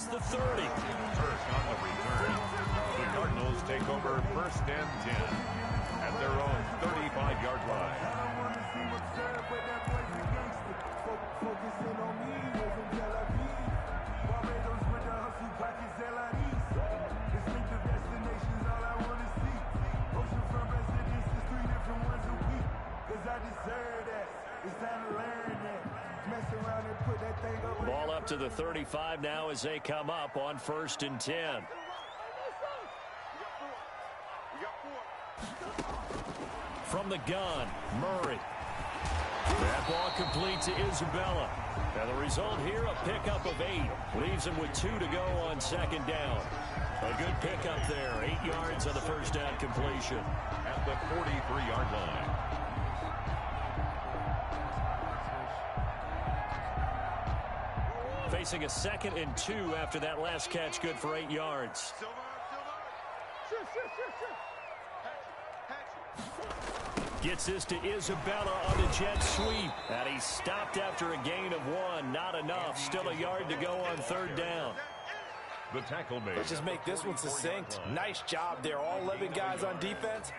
across the 30. First on the return, the Cardinals take over 1st and 10 at their own 35-yard line. Ball up to the 35 now as they come up on 1st and 10. From the gun, Murray. That ball complete to Isabella. And the result here, a pickup of 8. Leaves him with 2 to go on 2nd down. A good pickup there. 8 yards on the 1st down completion. At the 43-yard line. Facing a 2nd and 2 after that last catch, good for 8 yards. Gets this to Isabella on the jet sweep. And he stopped after a gain of 1. Not enough. Still a yard to go on 3rd down. The tackle made. Let's just make this one succinct. Nice job there. All 11 guys on defense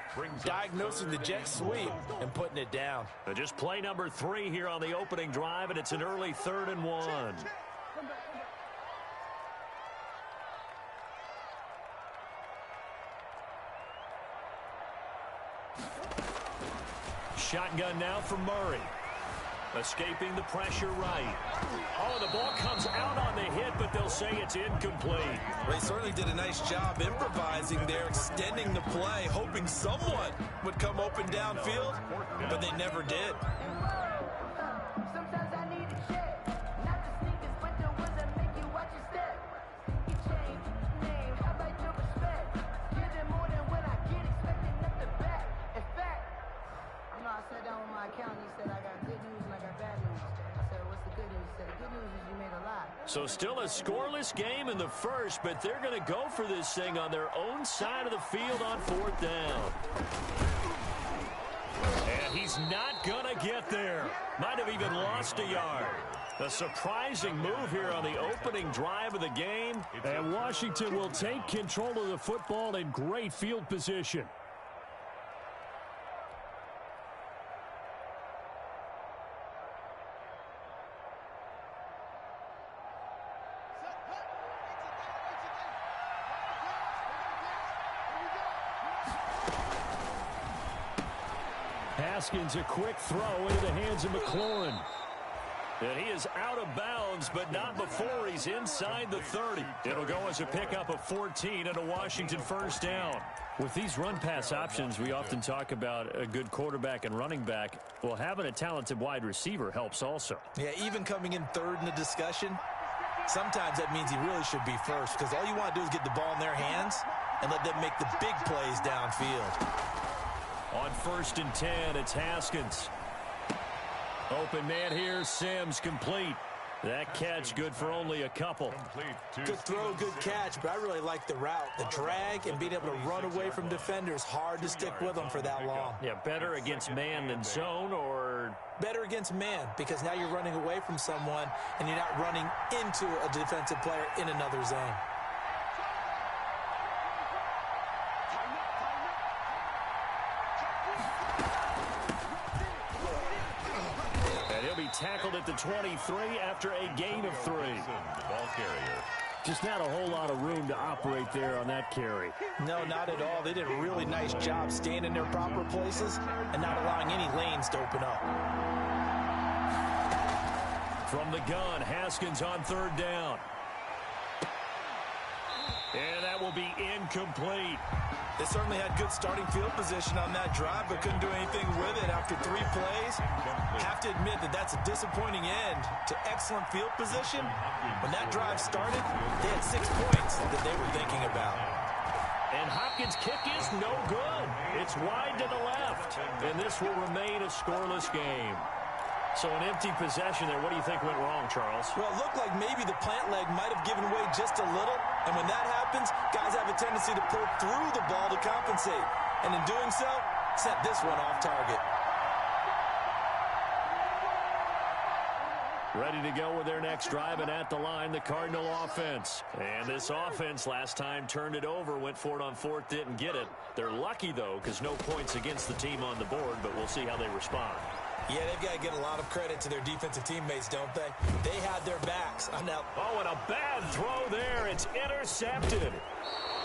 diagnosing the jet sweep and putting it down. Just play number 3 here on the opening drive, and it's an early 3rd and 1. Shotgun now for Murray. Escaping the pressure right. Oh, the ball comes out on the hit, but they'll say it's incomplete. They certainly did a nice job improvising there, extending the play, hoping someone would come open downfield, but they never did. So still a scoreless game in the first, but they're going to go for this thing on their own side of the field on 4th down. And he's not going to get there. Might have even lost a yard. A surprising move here on the opening drive of the game. And Washington will take control of the football in great field position. Haskins, a quick throw into the hands of McLaurin. And he is out of bounds, but not before he's inside the 30. It'll go as a pickup of 14 and a Washington 1st down. With these run-pass options, we often talk about a good quarterback and running back. Well, having a talented wide receiver helps also. Yeah, even coming in 3rd in the discussion, sometimes that means he really should be first, because all you want to do is get the ball in their hands and let them make the big plays downfield. On 1st and 10, it's Haskins. Open man here, Sims complete. That catch good for only a couple. Good throw, good catch, but I really like the route. The drag and being able to run away from defenders, hard to stick with them for that long. Yeah, better against man than zone, or? Better against man, because now you're running away from someone and you're not running into a defensive player in another zone. Tackled at the 23 after a gain of 3. Ball carrier. Just not a whole lot of room to operate there on that carry. No, not at all. They did a really nice job staying in their proper places and not allowing any lanes to open up. From the gun, Haskins on 3rd down. And that will be incomplete. They certainly had good starting field position on that drive, but couldn't do anything with it after 3 plays. Have to admit that that's a disappointing end to excellent field position. When that drive started, they had 6 points that they were thinking about. And Hopkins' kick is no good. It's wide to the left. And this will remain a scoreless game. So an empty possession there. What do you think went wrong, Charles? Well, it looked like maybe the plant leg might have given way just a little. And when that happens, guys have a tendency to pull through the ball to compensate. And in doing so, set this one off target. Ready to go with their next drive, and at the line, the Cardinal offense. And this offense last time turned it over, went for it on fourth, didn't get it. They're lucky, though, because no points against the team on the board, but we'll see how they respond. Yeah, they've got to get a lot of credit to their defensive teammates, don't they? They had their backs. Oh, and a bad throw there. It's intercepted.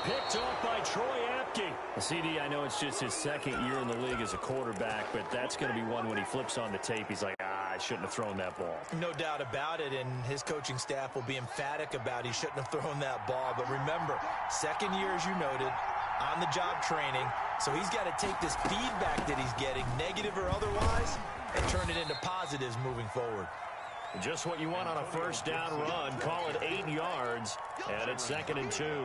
Picked off by Troy Apke. CD, I know it's just his second year in the league as a quarterback, but that's going to be one when he flips on the tape. He's like, I shouldn't have thrown that ball. No doubt about it, and his coaching staff will be emphatic about he shouldn't have thrown that ball. But remember, second year, as you noted, on-the-job training, so he's got to take this feedback that he's getting, negative or otherwise, and turn it into positives moving forward. Just what you want on a first down run. Call it 8 yards, and it's 2nd and 2.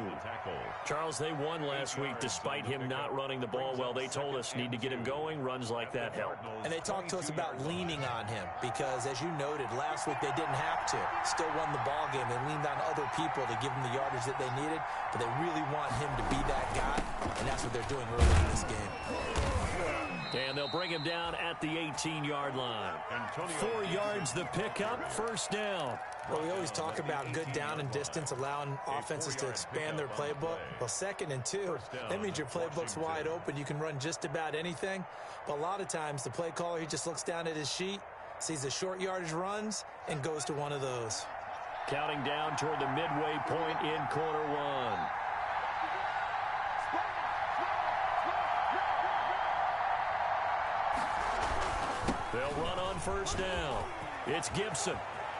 Charles, they won last week despite him not running the ball well. They told us need to get him going. Runs like that help. And they talked to us about leaning on him because, as you noted, last week they didn't have to. Still won the ball game. They leaned on other people to give them the yardage that they needed, but they really want him to be that guy, and that's what they're doing early in this game. And they'll bring him down at the 18-yard line. 4 yards the pickup, first down. Well, we always talk about good down and distance, allowing offenses to expand their playbook. Well, 2nd and 2, that means your playbook's wide open. You can run just about anything. But a lot of times, the play caller, he just looks down at his sheet, sees the short yardage runs, and goes to one of those. Counting down toward the midway point in quarter one. They'll run on first down. It's Gibson.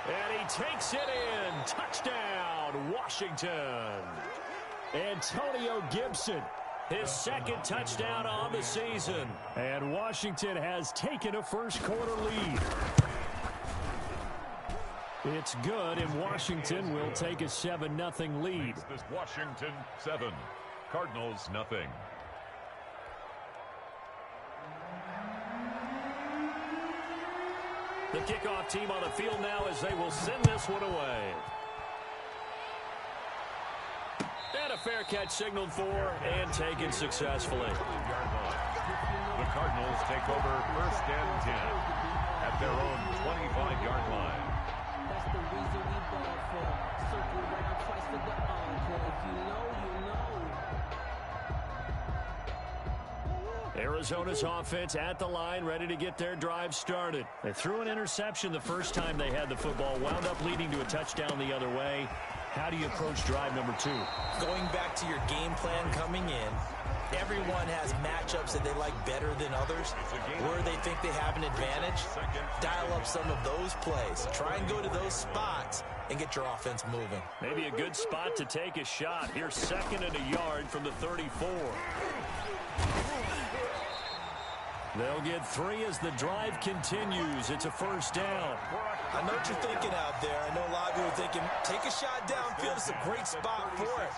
And he takes it in. Touchdown, Washington. Antonio Gibson, his 2nd touchdown on the season. And Washington has taken a first-quarter lead. It's good, and Washington will take a 7-0 lead. This Washington 7, Cardinals 0. The kickoff team on the field now as they will send this one away. And a fair catch signaled for and taken successfully. The Cardinals take over 1st and 10 at their own 25-yard line. That's the reason we ball for. Circle around twice for the encore. If you know, you know. Arizona's offense at the line, ready to get their drive started. They threw an interception the first time they had the football, wound up leading to a touchdown the other way. How do you approach drive number 2? Going back to your game plan coming in, everyone has matchups that they like better than others. Where they think they have an advantage, dial up some of those plays. Try and go to those spots and get your offense moving. Maybe a good spot to take a shot. Here's 2nd and a yard from the 34. They'll get 3 as the drive continues. It's a first down. I know what you're thinking out there. I know a lot of you are thinking, take a shot downfield. It's a great spot for it.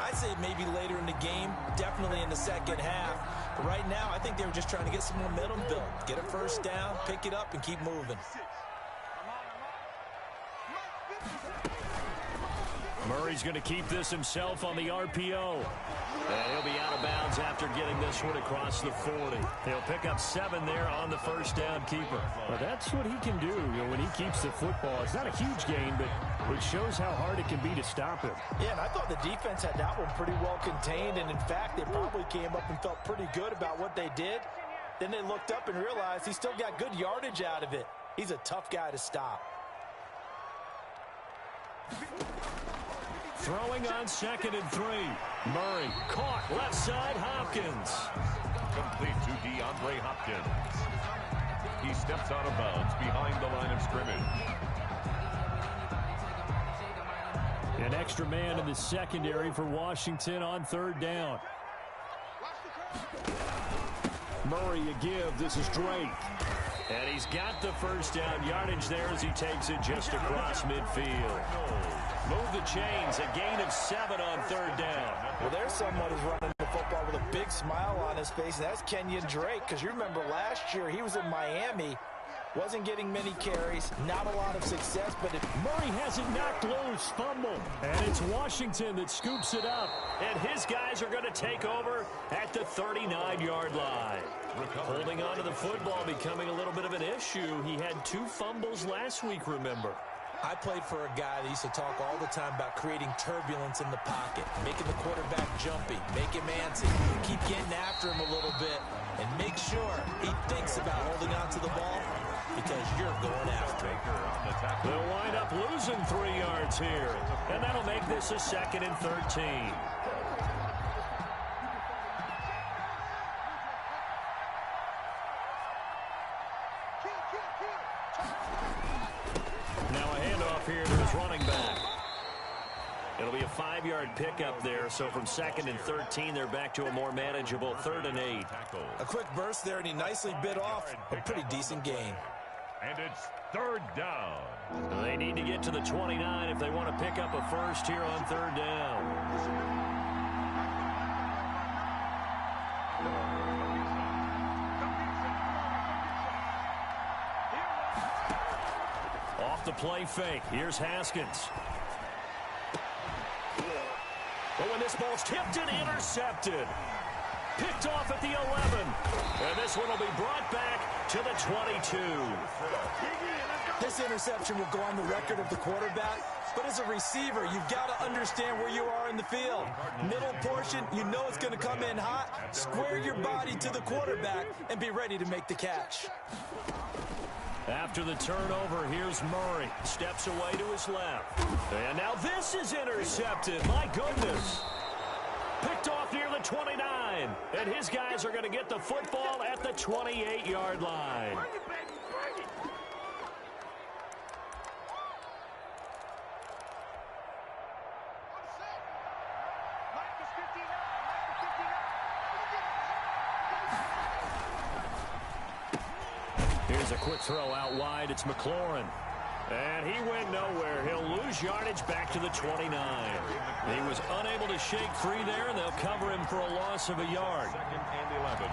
I'd say maybe later in the game, definitely in the second half. But right now, I think they were just trying to get some momentum built. Get a first down, pick it up, and keep moving. Murray's going to keep this himself on the RPO. And he'll be out of bounds after getting this one across the 40. He'll pick up 7 there on the first down keeper. Well, that's what he can do. When he keeps the football. It's not a huge gain, but it shows how hard it can be to stop him. Yeah, and I thought the defense had that one pretty well contained. And, in fact, they probably came up and felt pretty good about what they did. Then they looked up and realized he still got good yardage out of it. He's a tough guy to stop. Throwing on 2nd and 3. Murray caught left side. Hopkins. Complete to DeAndre Hopkins. He steps out of bounds behind the line of scrimmage. An extra man in the secondary for Washington on 3rd down. Murray a give. This is Drake. And he's got the first down yardage there as he takes it just across midfield. Move the chains, a gain of 7 on 3rd down. Well, there's someone who's running the football with a big smile on his face, and that's Kenyon Drake, because you remember last year he was in Miami, Wasn't getting many carries, not a lot of success, but Murray has it knocked loose, fumble. And it's Washington that scoops it up. And his guys are going to take over at the 39-yard line. Holding on to the football becoming a little bit of an issue. He had 2 fumbles last week, remember. I played for a guy that used to talk all the time about creating turbulence in the pocket, making the quarterback jumpy, make him antsy, keep getting after him a little bit, and make sure he thinks about holding on to the ball because you're going after him. They'll wind up losing 3 yards here, and that'll make this a 2nd and 13. Now a handoff here to his running back. It'll be a 5-yard pickup there, so from 2nd and 13, they're back to a more manageable 3rd and 8. A quick burst there, and he nicely bit off a pretty decent gain. And it's 3rd down. They need to get to the 29 if they want to pick up a first here on 3rd down. Off the play fake. Here's Haskins. But when this ball's tipped and intercepted. Picked off at the 11. And this one will be brought back to the 22. This interception will go on the record of the quarterback, but as a receiver, you've got to understand where you are in the field. Middle portion, you know it's going to come in hot. Square your body to the quarterback and be ready to make the catch. After the turnover, here's Murray. Steps away to his left. And now this is intercepted. My goodness. Picked off near the 29. And his guys are going to get the football at the 28-yard line. Here's a quick throw out wide. It's McLaurin. And he went nowhere. He'll lose yardage back to the 29. He was unable to shake free there, and they'll cover him for a loss of a yard. 2nd and 11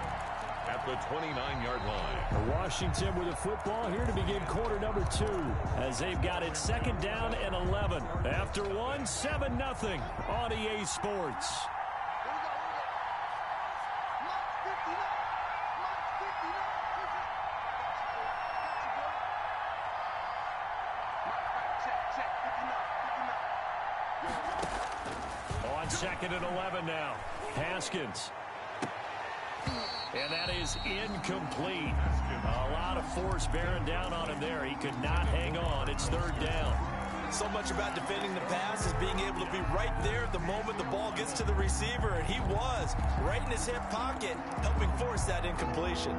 at the 29-yard line. Washington with a football here to begin quarter number 2. As they've got it 2nd down and 11. After 7-0 on EA Sports. On 2nd and 11 now. Haskins. And that is incomplete. A lot of force bearing down on him there. He could not hang on. It's 3rd down. So much about defending the pass is being able to be right there at the moment the ball gets to the receiver, and he was right in his hip pocket, helping force that incompletion.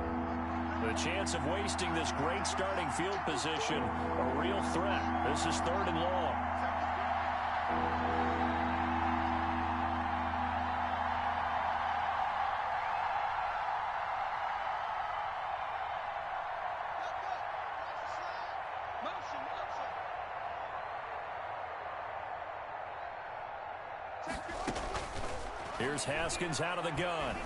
The chance of wasting this great starting field position, a real threat. This is 3rd and long. Here's Haskins out of the gun.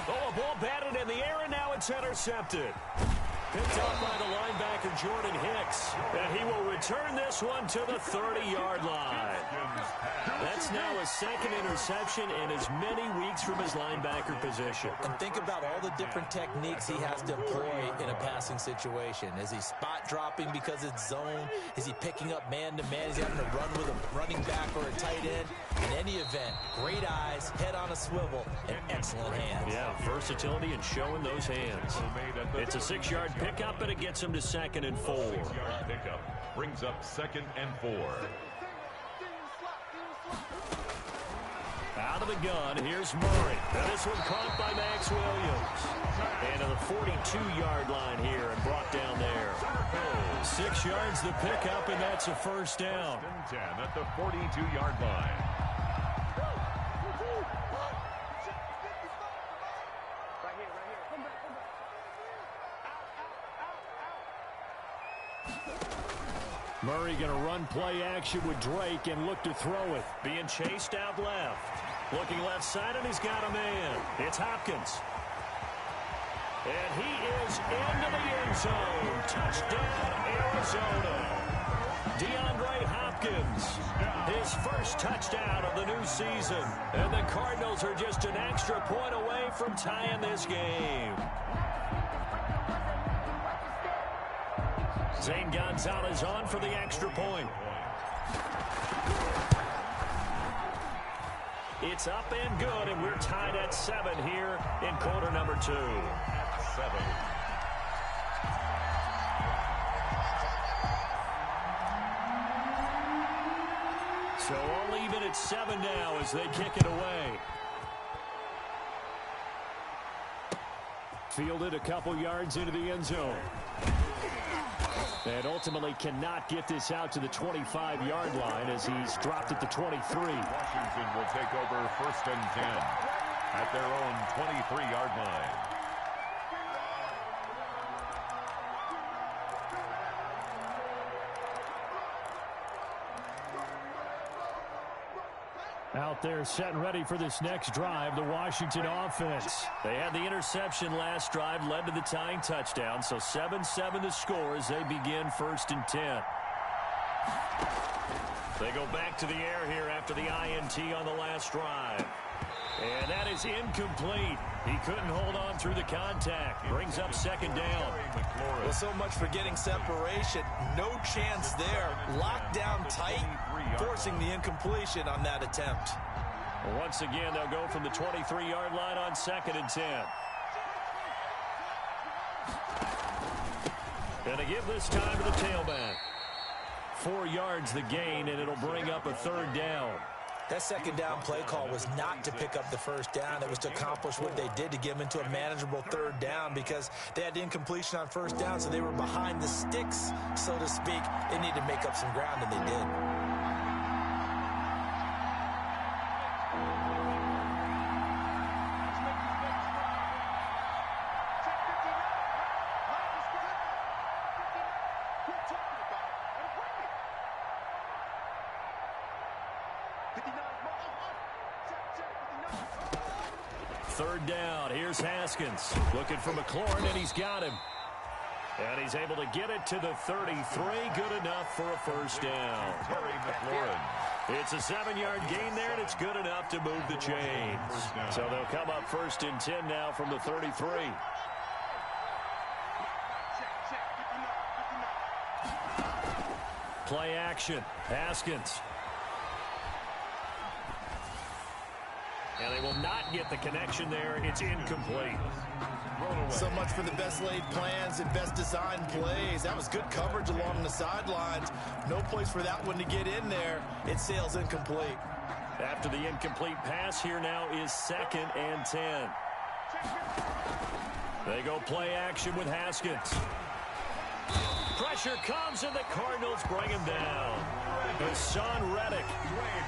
Oh, a ball batted in the air, and now it's intercepted. Picked up by the linebacker, Jordan Hicks. And he will return this one to the 30-yard line. That's now a 2nd interception in as many weeks from his linebacker position. And think about all the different techniques he has to employ in a passing situation. Is he spot dropping because it's zone? Is he picking up man-to-man? Is he having to run with a running back or a tight end? In any event, great eyes, head on a swivel, and excellent hands. Yeah, versatility and showing those hands. It's a 6-yard pickup, and it gets him to 2nd and 4. 6-yard pickup brings up 2nd and 4. Out of the gun, here's Murray. Now this one caught by Max Williams. And to the 42-yard line here and brought down there. 6 yards the pickup, and that's a 1st down. 10 at the 42-yard line. Murray going to run play action with Drake and look to throw it. Being chased out left. Looking left side, and he's got a man. It's Hopkins. And he is into the end zone. Touchdown, Arizona. DeAndre Hopkins, his first touchdown of the new season. And the Cardinals are just an extra point away from tying this game. Zane Gonzalez on for the extra point. It's up and good, and we're tied at 7 here in quarter number 2. 7. So all even at 7 now as they kick it away. Fielded a couple yards into the end zone. And ultimately cannot get this out to the 25-yard line as he's dropped at the 23. Washington will take over 1st and 10 at their own 23-yard line. Out there set and ready for this next drive, the Washington offense. They had the interception last drive, led to the tying touchdown, so 7-7 to score as they begin 1st and 10. They go back to the air here after the INT on the last drive. And that is incomplete. He couldn't hold on through the contact. Brings up 2nd down. Well, so much for getting separation. No chance there. Locked down tight, forcing the incompletion on that attempt. Well, once again, they'll go from the 23-yard line on 2nd and 10. And they give this time to the tailback. 4 yards the gain, and it'll bring up a 3rd down. That 2nd down play call was not to pick up the 1st down. It was to accomplish what they did to get them into a manageable 3rd down because they had the incompletion on 1st down, so they were behind the sticks, so to speak. They needed to make up some ground, and they did. Third down. Here's Haskins. Looking for McLaurin, and he's got him. And he's able to get it to the 33. Good enough for a 1st down. Terry McLaurin. It's a 7-yard gain there, and it's good enough to move the chains. So they'll come up 1st and 10 now from the 33. Play action. Haskins. And they will not get the connection there. It's incomplete. So much for the best laid plans and best designed plays. That was good coverage along the sidelines. No place for that one to get in there. It sails incomplete. After the incomplete pass, here now is 2nd and 10. They go play action with Haskins. Pressure comes, and the Cardinals bring him down. Hassan Reddick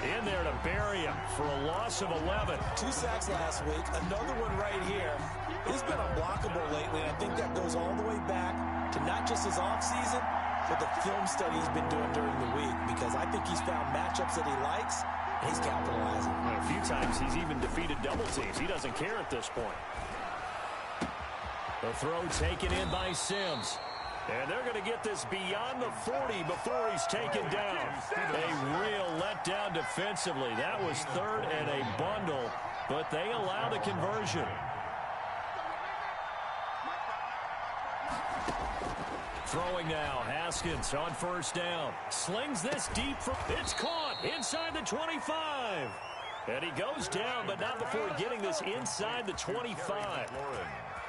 in there to bury him for a loss of 11. 2 sacks last week, another one right here. He's been unblockable lately, and I think that goes all the way back to not just his offseason, but the film study he's been doing during the week, because I think he's found matchups that he likes, and he's capitalizing. A few times he's even defeated double teams. He doesn't care at this point. The throw taken in by Sims. And they're going to get this beyond the 40 before he's taken down. A real letdown defensively. That was 3rd and a bundle, but they allow the conversion. Throwing now, Haskins on 1st down. Slings this deep. It's caught inside the 25. And he goes down, but not before getting this inside the 25.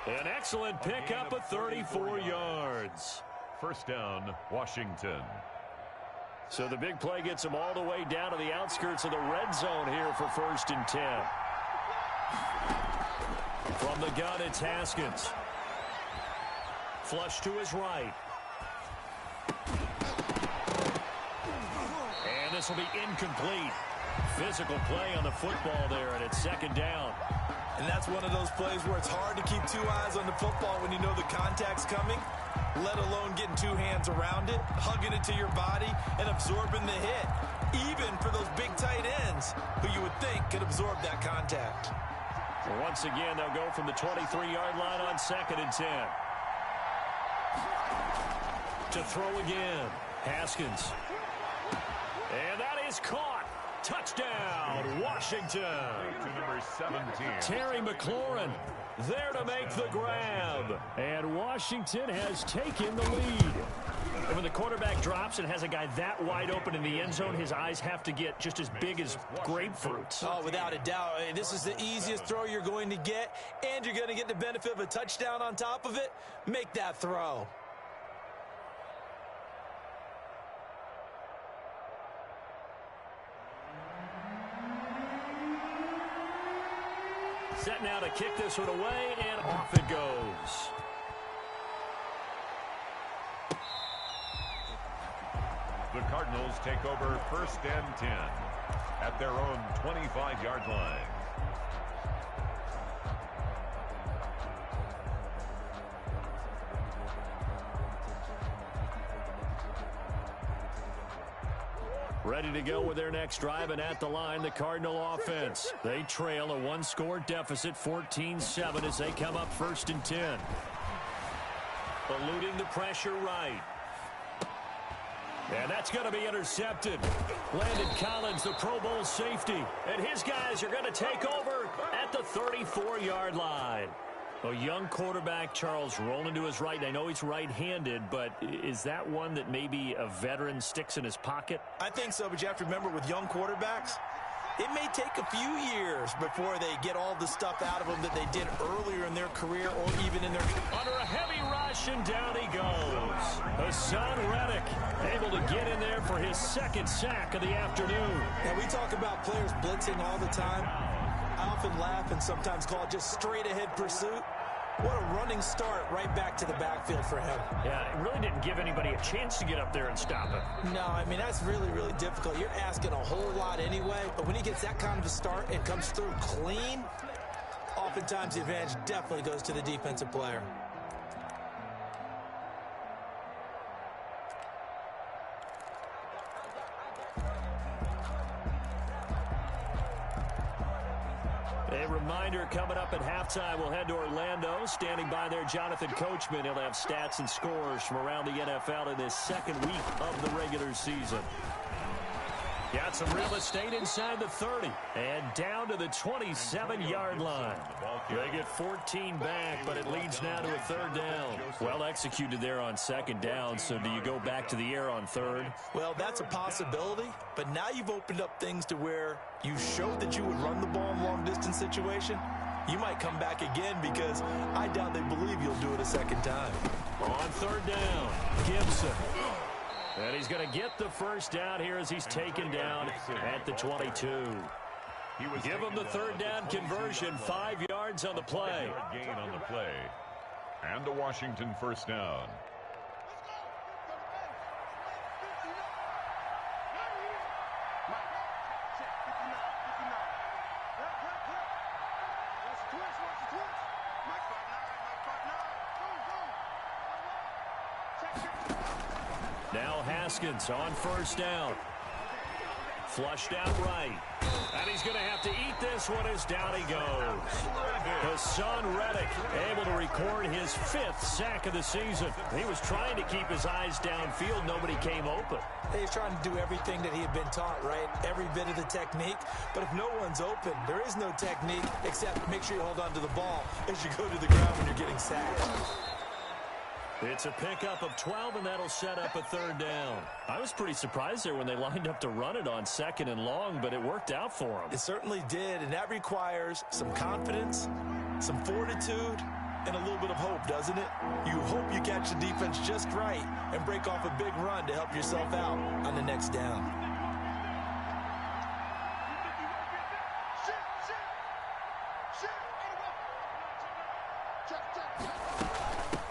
An excellent pickup of 34 yards. 1st down, Washington. So the big play gets them all the way down to the outskirts of the red zone here for 1st and 10. From the gun, it's Haskins. Flush to his right. And this will be incomplete. Physical play on the football there, and it's 2nd down. And that's one of those plays where it's hard to keep 2 eyes on the football when you know the contact's coming, let alone getting 2 hands around it, hugging it to your body, and absorbing the hit, even for those big tight ends who you would think could absorb that contact. Once again, they'll go from the 23-yard line on 2nd and 10. To throw again, Haskins. And that is caught. Touchdown, Washington. To number 17. Terry McLaurin there to make the grab. And Washington has taken the lead. And when the quarterback drops and has a guy that wide open in the end zone, his eyes have to get just as big as grapefruits. Oh, without a doubt. This is the easiest throw you're going to get, and you're going to get the benefit of a touchdown on top of it. Make that throw. Set now to kick this one away, and off it goes. The Cardinals take over 1st and 10 at their own 25-yard line. Ready to go with their next drive, and at the line, the Cardinal offense. They trail a one-score deficit, 14-7, as they come up 1st and 10. Eluding the pressure right. And that's going to be intercepted. Landon Collins, the Pro Bowl safety. And his guys are going to take over at the 34-yard line. A young quarterback, Charles, rolling to his right. And I know he's right-handed, but is that one that maybe a veteran sticks in his pocket? I think so, but you have to remember with young quarterbacks, it may take a few years before they get all the stuff out of them that they did earlier in their career or even in their... Under a heavy rush, and down he goes. Hassan Reddick able to get in there for his 2nd sack of the afternoon. And we talk about players blitzing all the time. I often laugh and sometimes call it just straight-ahead pursuit. What a running start right back to the backfield for him. Yeah, it really didn't give anybody a chance to get up there and stop him. No, I mean, that's really, really difficult. You're asking a whole lot anyway, but when he gets that kind of a start and comes through clean, oftentimes the advantage definitely goes to the defensive player. A reminder coming up at halftime, we'll head to Orlando. Standing by there, Jonathan Coachman. He'll have stats and scores from around the NFL in this 2nd week of the regular season. Got some real estate inside the 30 and down to the 27-yard line. They get 14 back, but it leads now to a 3rd down. Well executed there on 2nd down, so do you go back to the air on 3rd? Well, that's a possibility, but now you've opened up things to where you showed that you would run the ball in long-distance situation. You might come back again because I doubt they believe you'll do it a 2nd time. On 3rd down, Gibson. And he's going to get the 1st down here as he's taken down at the 22. Give him the 3rd down conversion, 5 yards on the play. Gain on the play. And a Washington 1st down. Now Haskins on 1st down. Flushed out right. And he's going to have to eat this one as down he goes. Hassan Reddick able to record his 5th sack of the season. He was trying to keep his eyes downfield. Nobody came open. He's trying to do everything that he had been taught, right? Every bit of the technique. But if no one's open, there is no technique except make sure you hold on to the ball as you go to the ground when you're getting sacked. It's a pickup of 12, and that'll set up a 3rd down. I was pretty surprised there when they lined up to run it on 2nd and long, but it worked out for them. It certainly did, and that requires some confidence, some fortitude, and a little bit of hope, doesn't it? You hope you catch the defense just right and break off a big run to help yourself out on the next down.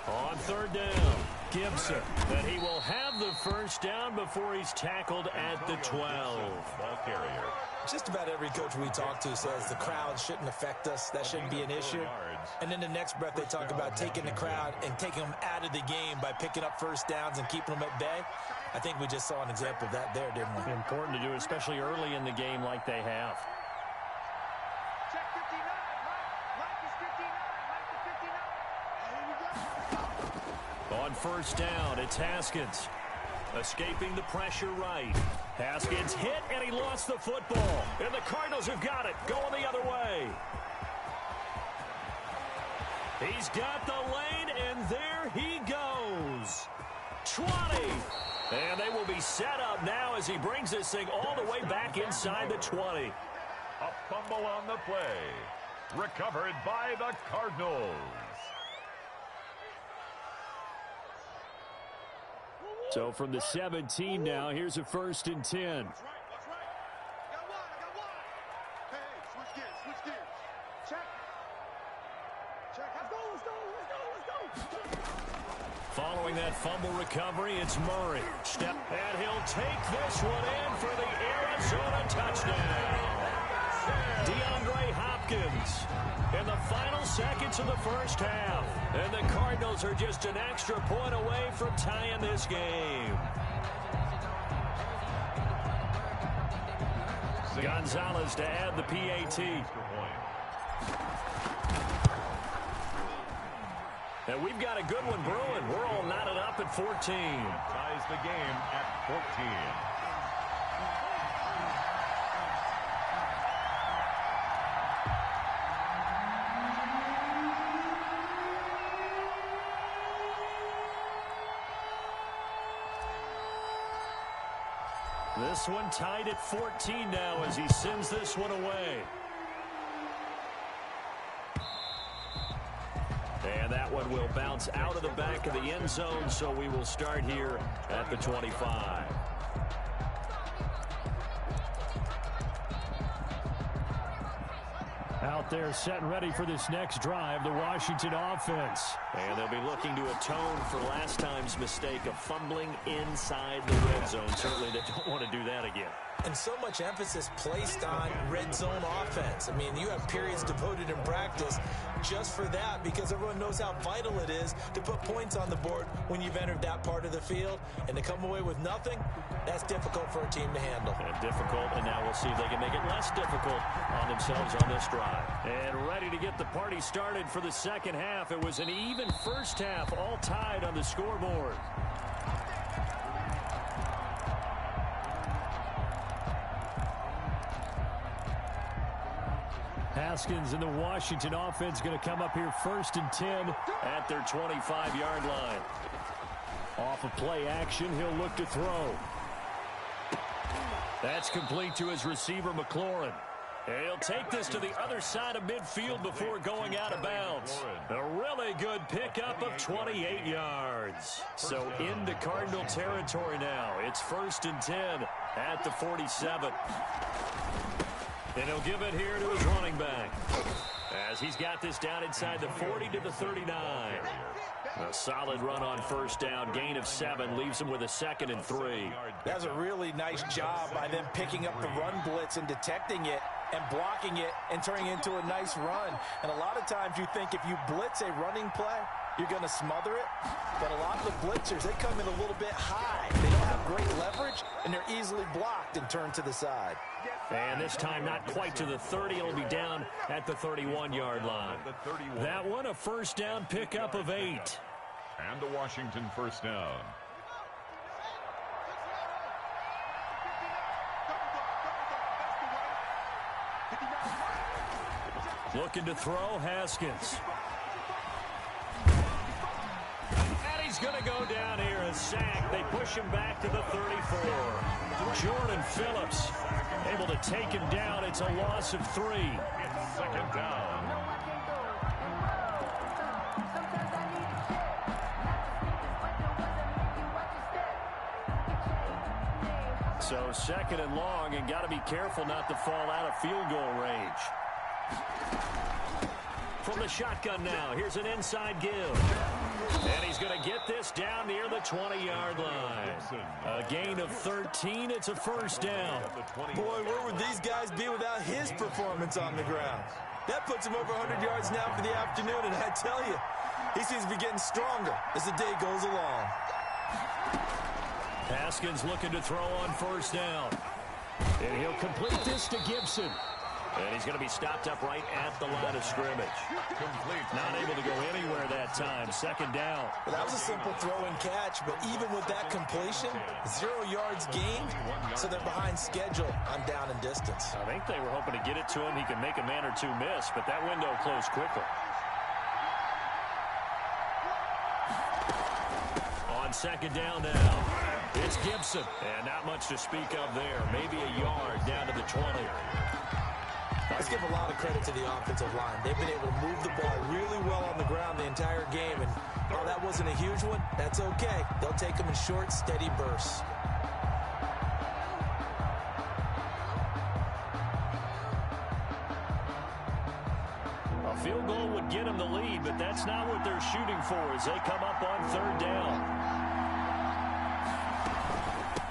On 3rd down, Gibson. That he will have the 1st down before he's tackled at the 12. Ball carrier. Just about every coach we talk to says the crowd shouldn't affect us. That shouldn't be an issue. And in the next breath, they talk about taking the crowd and taking them out of the game by picking up 1st downs and keeping them at bay. I think we just saw an example of that there, didn't we? Important to do, especially early in the game like they have. On first down, it's Haskins. Escaping the pressure right. Haskins hit, and he lost the football. And the Cardinals have got it, going the other way. He's got the lane, and there he goes. 20. And they will be set up now as he brings this thing all the way back inside the 20. A fumble on the play. Recovered by the Cardinals. So from the 17 now, here's a 1st and 10. Following that fumble recovery, it's Murray. And he'll take this one in for the Arizona touchdown. DeAndre Hopkins in the final seconds of the first half. And the Cardinals are just an extra point away from tying this game. Gonzalez to add the PAT. And we've got a good one brewing. We're all knotted up at 14. Ties the game at 14. This one tied at 14 now as he sends this one away. And that one will bounce out of the back of the end zone, so we will start here at the 25. Out there set and ready for this next drive, the Washington offense. And they'll be looking to atone for last time's mistake of fumbling inside the red zone. Certainly they don't want to do that again. And so much emphasis placed on red zone offense. I mean, you have periods devoted in practice just for that because everyone knows how vital it is to put points on the board when you've entered that part of the field. And to come away with nothing, that's difficult for a team to handle. And difficult, and now we'll see if they can make it less difficult on themselves on this drive. And ready to get the party started for the second half. It was an even first half, all tied on the scoreboard. Haskins and the Washington offense going to come up here 1st and 10 at their 25-yard line. Off of play action, he'll look to throw. That's complete to his receiver, McLaurin. He'll take this to the other side of midfield before going out of bounds. A really good pickup of 28 yards. So into Cardinal territory now. It's 1st and 10 at the 47. And he'll give it here to his running back as he's got this down inside the 40 to the 39. A solid run on first down. Gain of 7 leaves him with a 2nd and 3. That's a really nice job by them picking up the run blitz and detecting it and blocking it and turning it into a nice run. And a lot of times you think if you blitz a running play, you're going to smother it. But a lot of the blitzers, they come in a little bit high. They don't have great leverage, and they're easily blocked and turned to the side. And this time not quite to the 30. It'll be down at the 31-yard line. That one a first down pickup of 8. And the Washington first down. Looking to throw, Haskins. And he's going to go down here, a sack. They push him back to the 34. Jordan Phillips able to take him down. It's a loss of 3. It's 2nd down. So 2nd and long, and got to be careful not to fall out of field goal range. From the shotgun now, here's an inside give. And he's going to get this down near the 20-yard line. A gain of 13. It's a first down. Boy, where would these guys be without his performance on the ground? That puts him over 100 yards now for the afternoon, and I tell you, he seems to be getting stronger as the day goes along. Haskins looking to throw on first down. And he'll complete this to Gibson. And he's going to be stopped up right at the line of scrimmage. Not able to go anywhere that time. Second down. Well, that was a simple throw and catch, but even with that completion, 0 yards gained, so they're behind schedule on down and distance. I think they were hoping to get it to him. He can make a man or two miss, but that window closed quickly. On second down now, it's Gibson. And not much to speak of there. Maybe a yard down to the 20. Let's give a lot of credit to the offensive line. They've been able to move the ball really well on the ground the entire game. And while that wasn't a huge one, that's okay. They'll take them in short, steady bursts. A field goal would get them the lead, but that's not what they're shooting for as they come up on third down.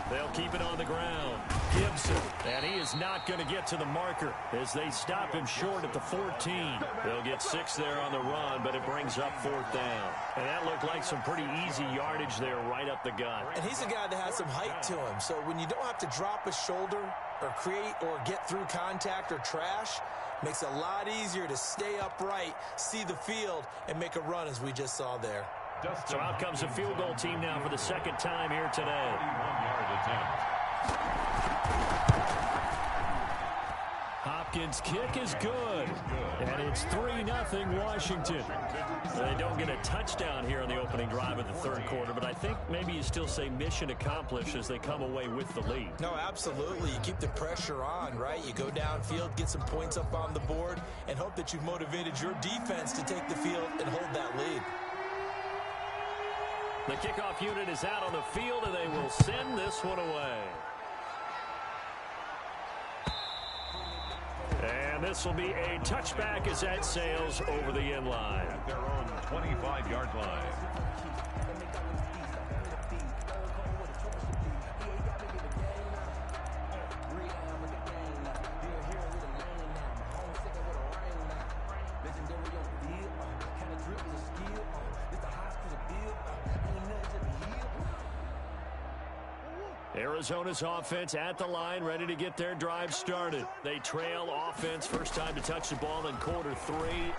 They'll keep it on the ground. Gibson, and he is not going to get to the marker as they stop him short at the 14. They'll get 6 there on the run, but it brings up fourth down. And that looked like some pretty easy yardage there right up the gut. And he's a guy that has some height to him, so when you don't have to drop a shoulder or create or get through contact or trash, makes it a lot easier to stay upright, see the field, and make a run as we just saw there. So out comes the field goal team now for the second time here today. 41-yard attempt. Hopkins' kick is good. And it's 3-0 Washington. They don't get a touchdown here on the opening drive of the third quarter, but I think maybe you still say mission accomplished as they come away with the lead. No, absolutely. You keep the pressure on, right? You go downfield, get some points up on the board, and hope that you've motivated your defense to take the field and hold that lead. The kickoff unit is out on the field, and they will send this one away. And this will be a touchback as that sails over the end line. At their own 25-yard line. Arizona's offense at the line, ready to get their drive started. They trail offense, first time to touch the ball in quarter 3,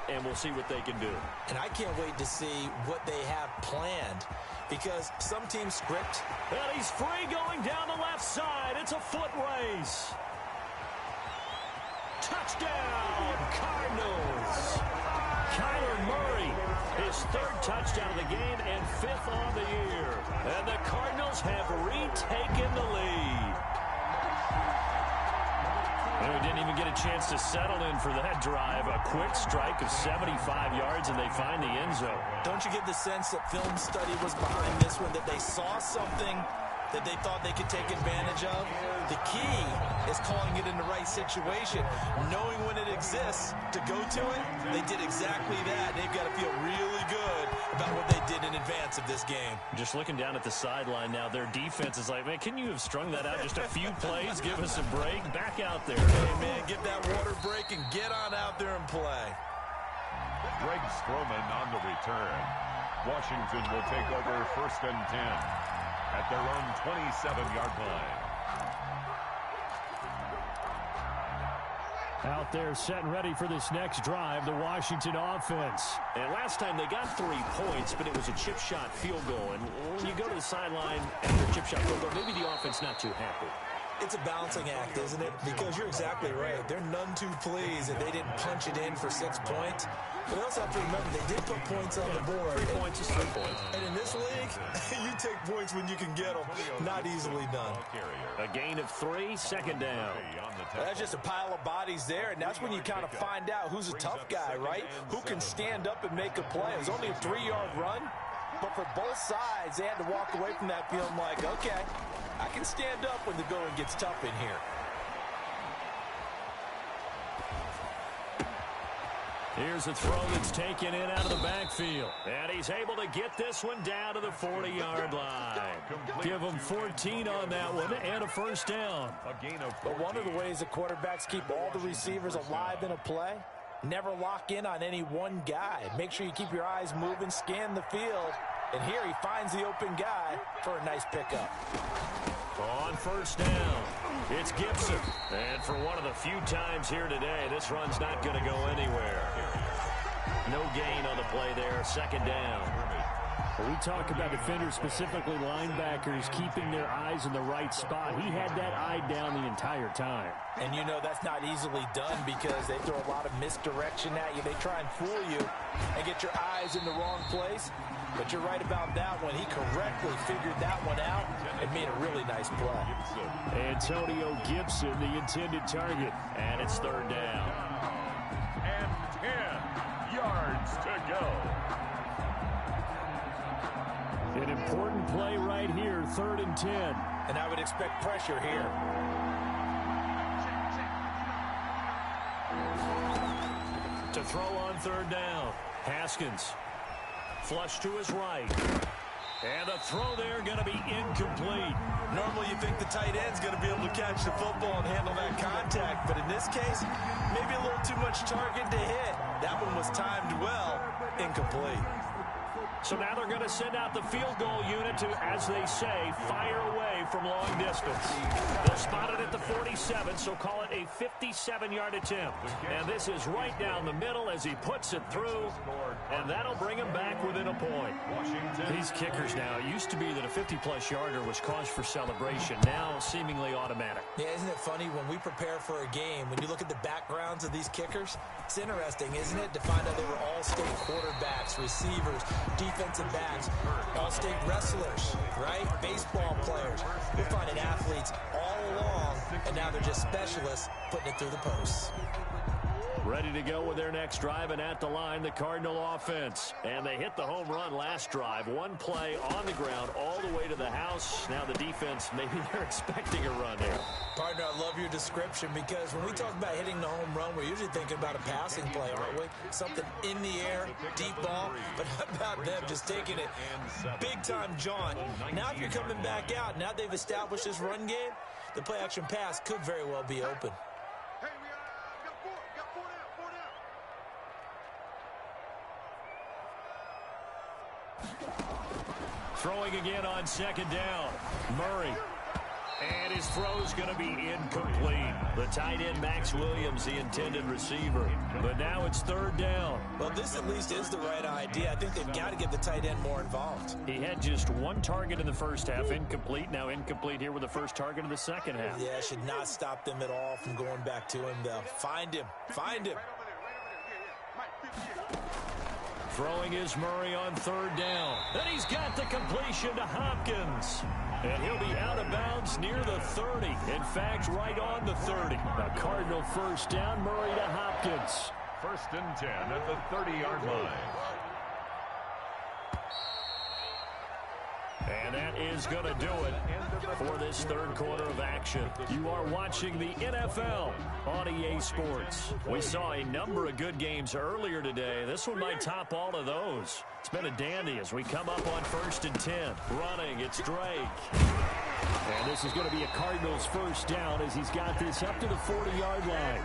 and we'll see what they can do. And I can't wait to see what they have planned, because some teams script. And he's free going down the left side. It's a foot race. Touchdown, Cardinals. Kyler Murray, his 3rd touchdown of the game and 5th on the year. And the Cardinals have retaken the lead. And we didn't even get a chance to settle in for that drive. A quick strike of 75 yards, and they find the end zone. Don't you get the sense that film study was behind this one, that they saw something that they thought they could take advantage of? The key is calling it in the right situation, knowing when it exists to go to it. They did exactly that. They've got to feel really good about what they did in advance of this game. Just looking down at the sideline now, their defense is like, man, can you have strung that out just a few plays? Give us a break. Back out there. Hey, man, get that water break and get on out there and play. Greg Stroman on the return. Washington will take over 1st and 10 at their own 27-yard line. Out there set and ready for this next drive, the Washington offense. And last time they got 3 points, but it was a chip shot field goal. And when you go to the sideline after a chip shot field goal, maybe the offense not too happy. It's a balancing act, isn't it? Because you're exactly right. They're none too pleased that they didn't punch it in for 6 points. But they also have to remember they did put points on the board. 3 points is 3 points. And in this league, you take points when you can get them. Not easily done. A gain of 3, second down. That's just a pile of bodies there, and that's when you kind of find out who's a tough guy, right? Who can stand up and make a play. It was only a 3-yard run, but for both sides, they had to walk away from that feeling like, okay, I can stand up when the going gets tough in here. Here's a throw that's taken in out of the backfield. And he's able to get this one down to the 40-yard line. Give him 14 on that one and a first down. But one of the ways the quarterbacks keep all the receivers alive in a play, never lock in on any one guy. Make sure you keep your eyes moving, scan the field. And here he finds the open guy for a nice pickup. On first down, It's Gibson. And for one of the few times here today, this run's not going to go anywhere. No gain on the play there. Second down. We talk about defenders, specifically linebackers, keeping their eyes in the right spot. He had that eye down the entire time. And you know that's not easily done because they throw a lot of misdirection at you. They try and fool you and get your eyes in the wrong place. But you're right about that one. He correctly figured that one out and made a really nice play. Antonio Gibson, the intended target. And it's third down. And 10 yards to go. An important play right here, 3rd and 10. And I would expect pressure here. To throw on third down. Haskins. Flush to his right. And the throw there going to be incomplete. Normally you think the tight end's going to be able to catch the football and handle that contact. But in this case, maybe a little too much target to hit. That one was timed well. Incomplete. So now they're going to send out the field goal unit to, as they say, fire away from long distance. They'll spot it at the 47, so call it a 57-yard attempt. And this is right down the middle as he puts it through, and that'll bring him back within a point. These kickers now, it used to be that a 50-plus yarder was cause for celebration, now seemingly automatic. Yeah, isn't it funny when we prepare for a game, when you look at the backgrounds of these kickers, it's interesting, isn't it, to find out they were all-state quarterbacks, receivers, defensive backs, all-state wrestlers, right? Baseball players. We're finding athletes all along, and now they're just specialists putting it through the posts. Ready to go with their next drive, and at the line, the Cardinal offense. And they hit the home run last drive. One play on the ground all the way to the house. Now the defense, maybe they're expecting a run here. Partner, I love your description because when we talk about hitting the home run, we're usually thinking about a passing play, aren't we? Something in the air, deep ball. But how about them just taking it big-time jaunt? Now if you're coming back out, now they've established this run game, the play-action pass could very well be open. Throwing again on second down. Murray. And his throw's going to be incomplete. The tight end, Max Williams, the intended receiver. But now it's third down. Well, this at least is the right idea. I think they've got to get the tight end more involved. He had just one target in the first half, incomplete. Now incomplete here with the first target in the second half. Yeah, should not stop them at all from going back to him, though. Find him. Find him. Throwing is Murray on third down. And he's got the completion to Hopkins. And he'll be out of bounds near the 30. In fact, right on the 30. A Cardinal first down, Murray to Hopkins. 1st and 10 at the 30-yard line. And that is going to do it for this third quarter of action. You are watching the NFL on EA Sports. We saw a number of good games earlier today. This one might top all of those. It's been a dandy as we come up on 1st and 10. Running, it's Drake. And this is going to be a Cardinals first down as he's got this up to the 40-yard line.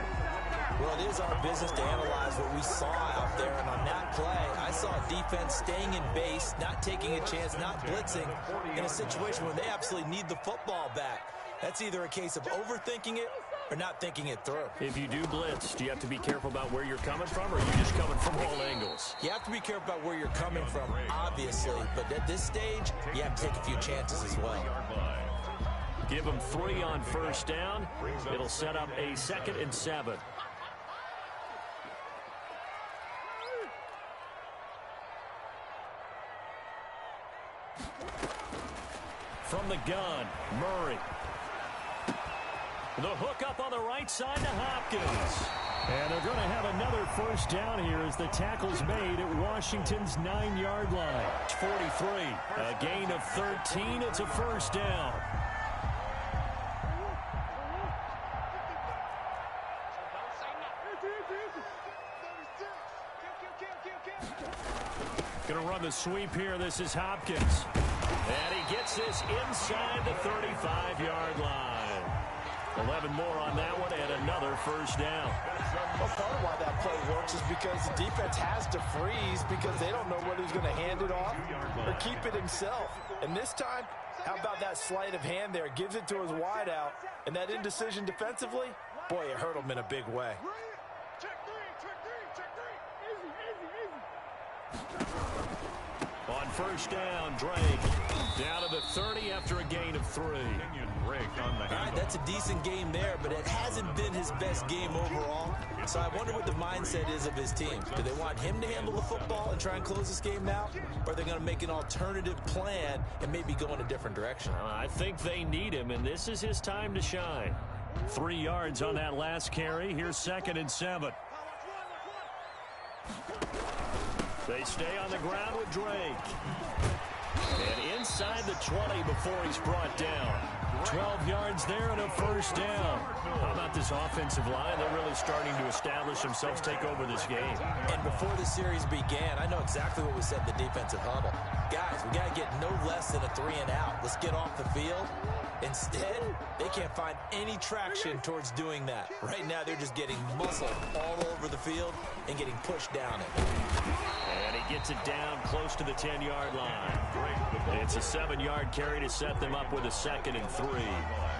Well, it is our business to analyze what we saw out there, and on that play, I saw a defense staying in base, not taking a chance, not blitzing, in a situation where they absolutely need the football back. That's either a case of overthinking it or not thinking it through. If you do blitz, do you have to be careful about where you're coming from, or are you just coming from all angles? You have to be careful about where you're coming from, obviously, but at this stage, you have to take a few chances as well. Give them 3 on first down. It'll set up a 2nd and 7. From the gun, Murray. The hook up on the right side to Hopkins. And they're going to have another first down here as the tackle's made at Washington's 9-yard line. 43, a gain of 13. It's a first down. Going to run the sweep here. This is Hopkins. And he gets this inside the 35-yard line. 11 more on that one and another first down. Well, part of why that play works is because the defense has to freeze because they don't know whether he's going to hand it off or keep it himself. And this time, How about that sleight of hand there? Gives it to his wideout. And that indecision defensively, boy, it hurt him in a big way. On first down, Drake down to the 30 after a gain of 3. All right, that's a decent game there, but it hasn't been his best game overall. So I wonder what the mindset is of his team. Do they want him to handle the football and try and close this game out? Or are they going to make an alternative plan and maybe go in a different direction? I think they need him, and this is his time to shine. 3 yards on that last carry. Here's 2nd and 7. They stay on the ground with Drake. And inside the 20 before he's brought down. 12 yards there and a first down. How about this offensive line? They're really starting to establish themselves, take over this game. And before the series began, I know exactly what we said in the defensive huddle. Guys, we got to get no less than a 3 and out. Let's get off the field. Instead, they can't find any traction towards doing that. Right now, they're just getting muscled all over the field and getting pushed down it. And he gets it down close to the 10-yard line. It's a 7-yard carry to set them up with a 2nd and 3.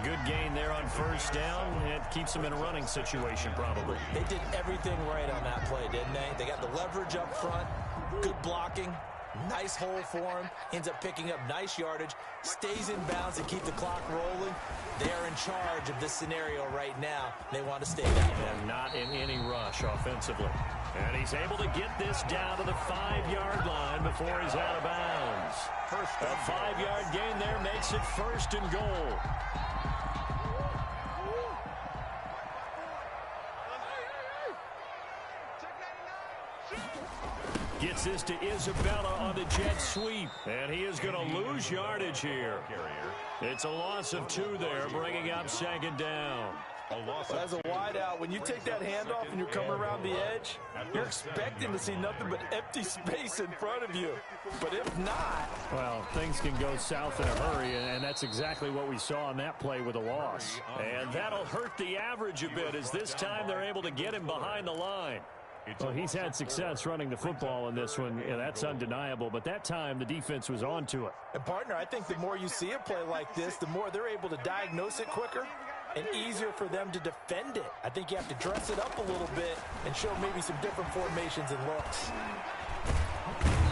Good gain there on first down. It keeps them in a running situation, probably. They did everything right on that play, didn't they? They got the leverage up front, good blocking, nice hole for him, ends up picking up nice yardage, stays in bounds and keep the clock rolling. They're in charge of this scenario right now. They want to stay that way. And not in any rush offensively. And he's able to get this down to the 5-yard line before he's out of bounds. A 5-yard gain there makes it 1st and goal. Gets this to Isabella on the jet sweep. And he is going to lose yardage here. It's a loss of 2 there, bringing up 2nd down. As a wideout, when you take that handoff and you're coming around the edge, you're expecting to see nothing but empty space in front of you. But if not... Well, things can go south in a hurry, and that's exactly what we saw on that play with a loss. And that'll hurt the average a bit, as this time they're able to get him behind the line. Well, he's had success running the football in this one. Yeah, that's undeniable. But that time, the defense was on to it. And, partner, I think the more you see a play like this, the more they're able to diagnose it quicker and easier for them to defend it. I think you have to dress it up a little bit and show maybe some different formations and looks.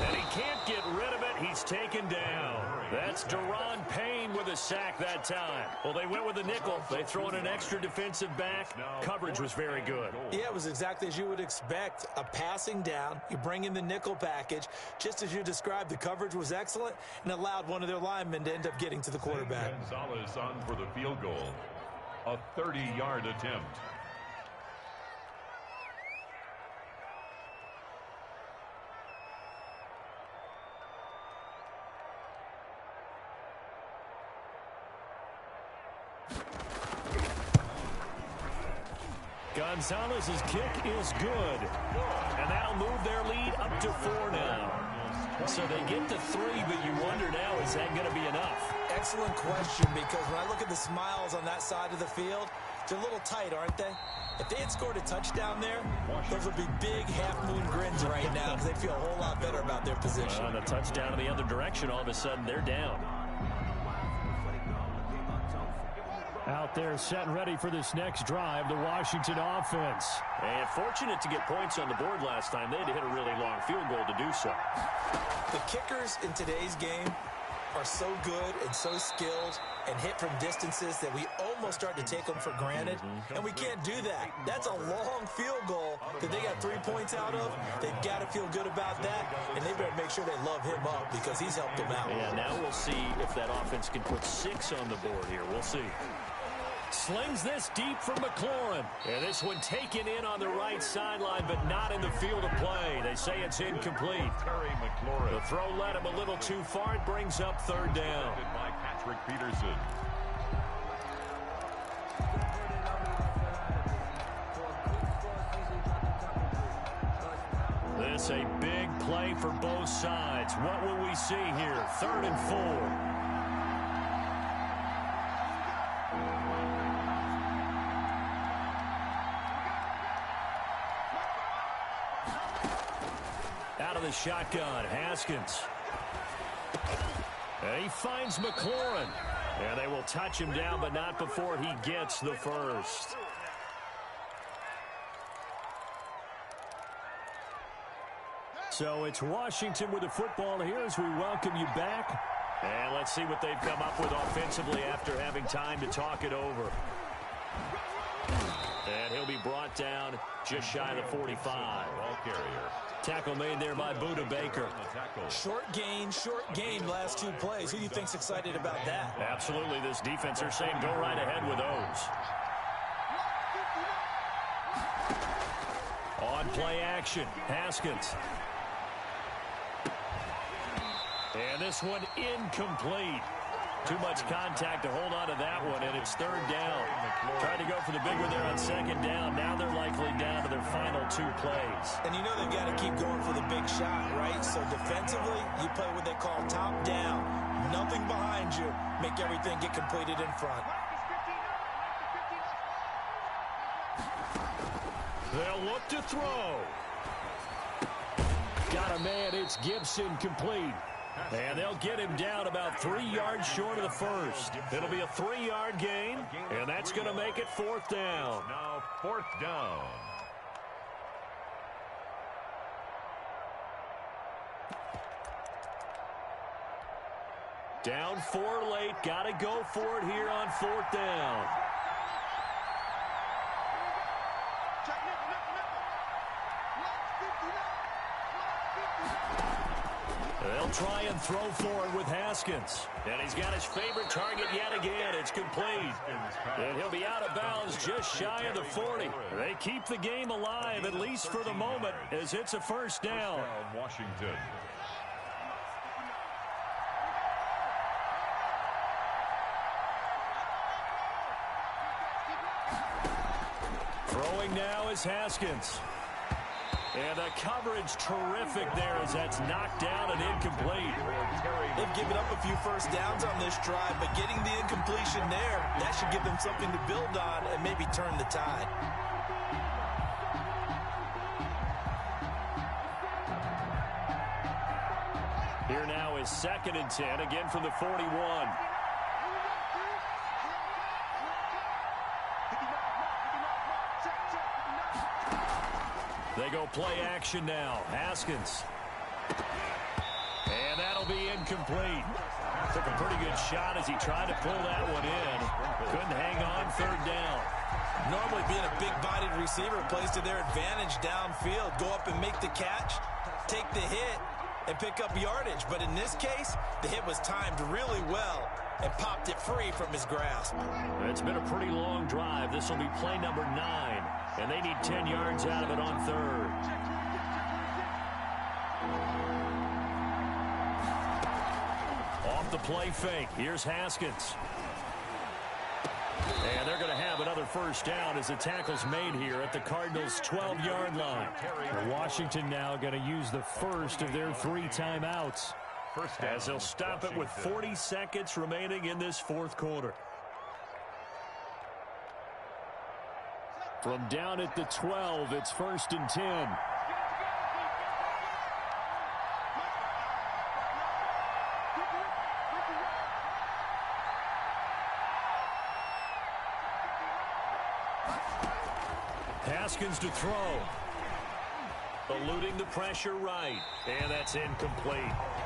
And he can't get rid of it. He's taken down. That's Deron Payne with a sack that time. Well, they went with a nickel. They throw in an extra defensive back. Coverage was very good. Yeah, it was exactly as you would expect. A passing down. You bring in the nickel package. Just as you described, the coverage was excellent and allowed one of their linemen to end up getting to the quarterback. Gonzalez on for the field goal. A 30-yard attempt. Gonzalez's kick is good. And that'll move their lead up to 4 now. So they get to 3, but you wonder now, is that going to be enough? Excellent question, because when I look at the smiles on that side of the field, they're a little tight, aren't they? If they had scored a touchdown there, those would be big half-moon grins right now because they feel a whole lot better about their position. On a touchdown in the other direction, all of a sudden they're down. Out there set and ready for this next drive, the Washington offense. And fortunate to get points on the board last time. They had to hit a really long field goal to do so. The kickers in today's game are so good and so skilled and hit from distances that we almost start to take them for granted. And we can't do that. That's a long field goal that they got 3 points out of. They've got to feel good about that, and they better make sure they love him up because he's helped them out. Yeah, now we'll see if that offense can put 6 on the board here. We'll see. Slings this deep from McLaurin. And this one taken in on the right sideline, but not in the field of play. They say it's incomplete. The throw led him a little too far. It brings up 3rd down. By Patrick Peterson. This a big play for both sides. What will we see here? 3rd and 4. Out of the shotgun, Haskins. And he finds McLaurin. And they will touch him down, but not before he gets the first. So it's Washington with the football here as we welcome you back. And let's see what they've come up with offensively after having time to talk it over. And he'll be brought down just shy of the 45. Ball carrier. Tackle made there by Buda Baker. Short gain last two plays. Who do you think's excited about that? Absolutely. This defense are saying go right ahead with those. On play action, Haskins. And this one incomplete. Too much contact to hold on to that one, and it's third down. Tried to go for the big one there on second down. Now they're likely down to their final two plays. And you know they've got to keep going for the big shot, right? So defensively, you play what they call top down. Nothing behind you. Make everything get completed in front. They'll look to throw. Got a man. It's Gibson complete. And they'll get him down about 3 yards short of the first. It'll be a 3-yard gain, and that's going to make it fourth down. Now fourth down. Down 4 late. Got to go for it here on fourth down. They'll try and throw for it with Haskins. And he's got his favorite target yet again. It's complete. And he'll be out of bounds just shy of the 40. They keep the game alive, at least for the moment, as it's a first down. Washington. Throwing now is Haskins. And the coverage terrific there as that's knocked down and incomplete. They've given up a few first downs on this drive, but getting the incompletion there, that should give them something to build on and maybe turn the tide. Here now is 2nd and 10, again from the 41. They go play action now. Haskins. And that'll be incomplete. Took a pretty good shot as he tried to pull that one in. Couldn't hang on, third down. Normally being a big-bodied receiver plays to their advantage downfield. Go up and make the catch, take the hit, and pick up yardage. But in this case, the hit was timed really well and popped it free from his grasp. It's been a pretty long drive. This will be play number 9, and they need 10 yards out of it on third. Off the play fake. Here's Haskins. And they're going to have another first down as the tackle's made here at the Cardinals' 12-yard line. Washington now going to use the first of their 3 timeouts. As they'll stop it with 40 seconds remaining in this fourth quarter. From down at the 12, it's 1st and 10. Haskins to throw. Eluding the pressure right. And that's incomplete.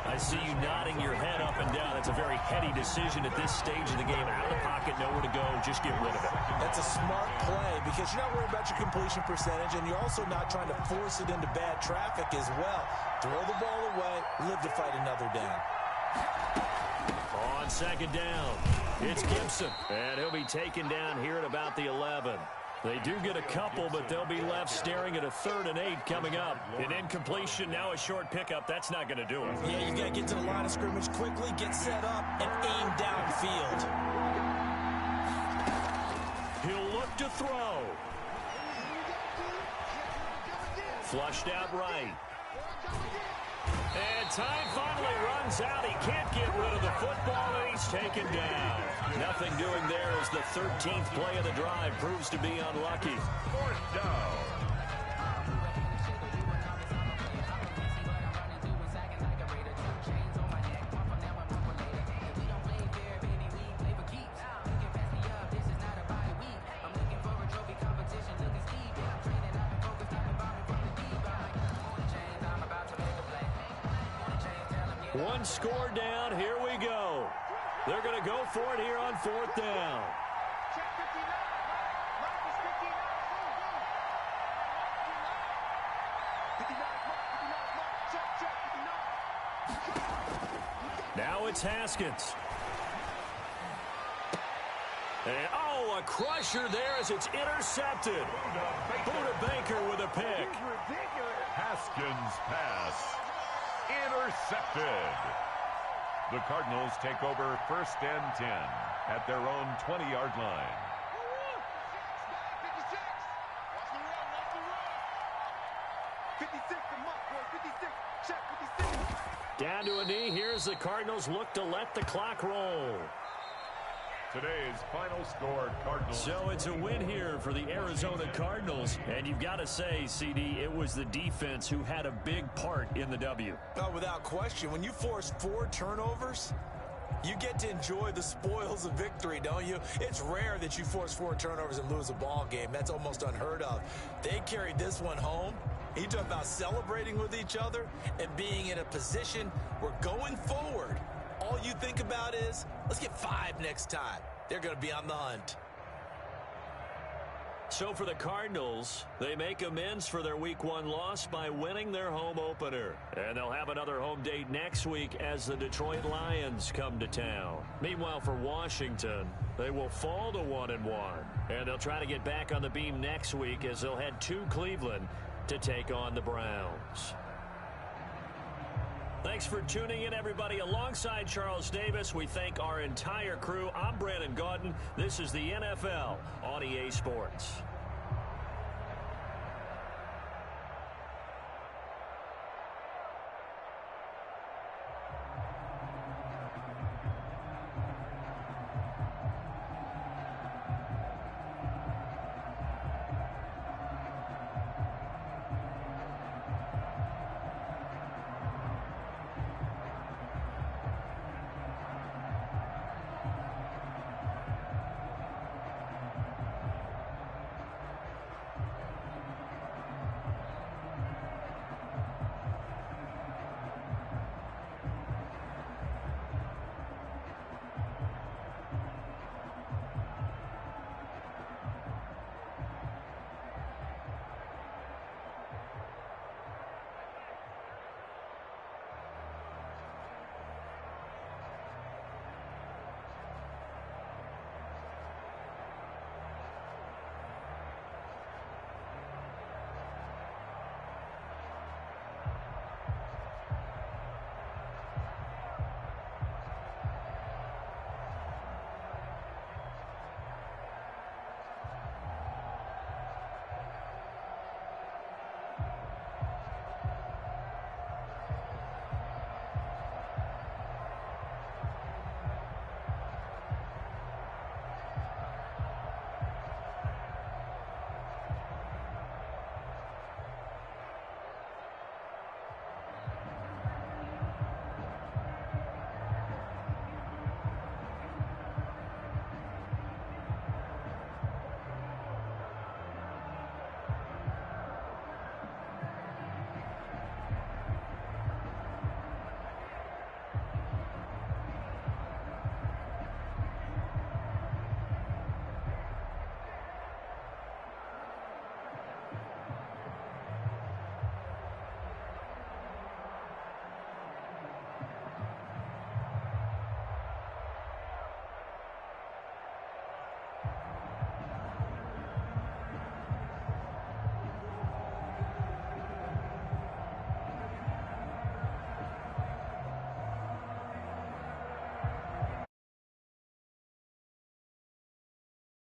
I see you nodding your head up and down. That's a very heady decision at this stage of the game. Out of the pocket, nowhere to go. Just get rid of it. That's a smart play because you're not worried about your completion percentage, and you're also not trying to force it into bad traffic as well. Throw the ball away, live to fight another down. On 2nd down, it's Gibson. And he'll be taken down here at about the 11. They do get a couple, but they'll be left staring at a 3rd and 8 coming up. An incompletion, now a short pickup. That's not going to do it. Yeah, you got to get to the line of scrimmage quickly, get set up, and aim downfield. He'll look to throw. Flushed out right. And time finally runs out. He can't get rid of the football, and he's taken down. Nothing doing there as the 13th play of the drive proves to be unlucky. 4th down. One score down. Here we go. They're going to go for it here on 4th down. Now it's Haskins. And, oh, a crusher there as it's intercepted. Buda Baker with a pick. Haskins' pass intercepted. The Cardinals take over 1st and 10 at their own 20-yard line. Down to a knee. Here's the Cardinals look to let the clock roll. Today's final score, Cardinals. So it's a win here for the Arizona Cardinals. And you've got to say, CD, it was the defense who had a big part in the W. Oh, without question. When you force 4 turnovers, you get to enjoy the spoils of victory, don't you? It's rare that you force 4 turnovers and lose a ball game. That's almost unheard of. They carried this one home. You talk about celebrating with each other and being in a position where going forward, all you think about is, let's get 5 next time. They're going to be on the hunt. So for the Cardinals, they make amends for their Week 1 loss by winning their home opener. And they'll have another home date next week as the Detroit Lions come to town. Meanwhile, for Washington, they will fall to 1-1. And they'll try to get back on the beam next week as they'll head to Cleveland to take on the Browns. Thanks for tuning in, everybody. Alongside Charles Davis, we thank our entire crew. I'm Brandon Gaudin. This is the NFL on EA Sports.